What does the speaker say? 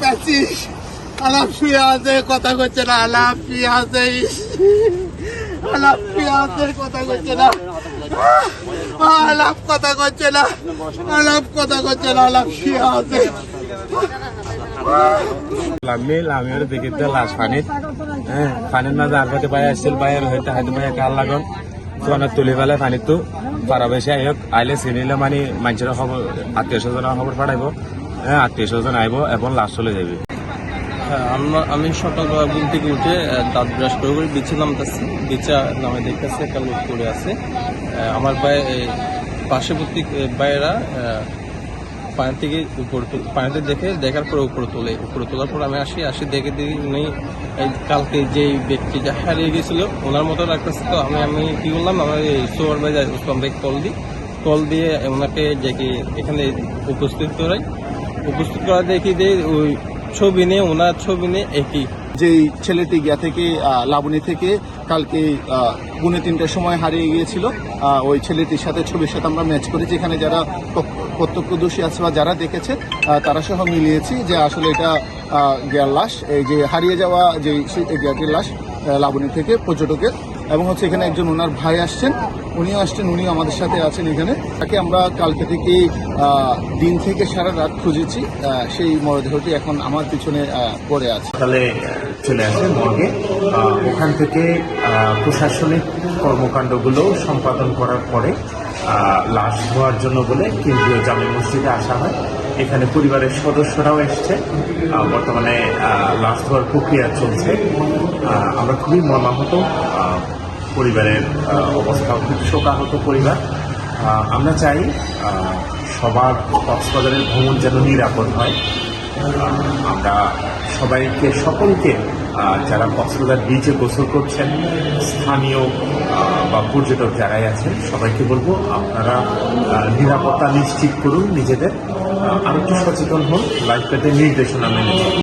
প্যাচিস আলাপ শুয়ে আছে, কথা করছে না। আলাপ শুয়ে আছে, আলাপ শুয়ে আছে, কথা করছে না। আলাপ কথা করছে না, আলাপ কথা করছে না, আলাপ শুয়ে আছে। আমি দেখি লাশ পানির পানির মাঝে আর পাতে পাই আসছিল বাইরে হইতে হাতে পাই কার লাগুন সোনার তুলি ফেলে পানির তো পারা বেশি আইক আইলে চিনিলে মানে মানুষের খবর আত্মীয় স্বজনের খবর পাঠাইব, আত্মীয় স্বজন আইব এবং লাশ চলে যাবে। আমি সকালবেলা ঘুম থেকে উঠে দাঁত ব্রাশ করে বিছে নামতেছি, বিছা নামে দেখতেছি একটা লোক পড়ে আছে। আমার পার্শ্ববর্তী ভাইয়েরা পানি থেকে পানিতে দেখার পর উপরে তোলার পর আমি আসি দেখে উনি কালকে যে ব্যক্তি যা হারিয়ে গেছিল ওনার মতো লাগতেছে। তো আমি কি করলাম, আমার এই সুপারভাইজার উসমান ভাই কল দিয়ে ওনাকে ডেকে এখানে উপস্থিত করা দেখি যে ওই ছবি নিয়ে ওনার ছবি নিয়ে একই যেই ছেলেটি গিয়া থেকে লাবণী থেকে কালকে 3:30টার সময় হারিয়ে গিয়েছিল, ওই ছেলেটির সাথে ছবির সাথে আমরা ম্যাচ করেছি। এখানে যারা প্রত্যক্ষদর্শী আছে বা যারা দেখেছে তারা সহ মিলিয়েছি যে আসলে এটা গিয়ার লাশ, এই যে হারিয়ে যাওয়া যে গিয়াটির লাশ লাবণী থেকে পর্যটকের। এবং হচ্ছে এখানে একজন ওনার ভাই আসছেন, উনি আমাদের সাথে আছেন এখানে। তাকে আমরা কালকে থেকে দিন থেকে সারা রাত খুঁজেছি, সেই মরদেহটি এখন আমার পিছনে পড়ে আছে। তাহলে চলে আসে মর্গে, ওখান থেকে প্রশাসনিক কর্মকাণ্ডগুলো সম্পাদন করার পরে লাশ ধোয়ার জন্য বলে কেন্দ্রীয় জামে মসজিদে আসা হয়। এখানে পরিবারের সদস্যরাও এসছে, বর্তমানে লাশ ধোয়ার প্রক্রিয়া চলছে। আমরা খুবই মর্মাহত, পরিবারের অবস্থা খুব শোকাহত পরিবার। আমরা চাই সবার কক্সবাজারের ভ্রমণ যেন নিরাপদ হয়। আমরা সকলকে যারা কক্সবাজার বিচে গোসল করছেন, স্থানীয় বা পর্যটক যারাই আছেন সবাইকে বলবো আপনারা নিরাপত্তা নিশ্চিত করুন নিজেদের, আরো একটু সচেতন হন, লাইফ গার্ডের নির্দেশনা মেনে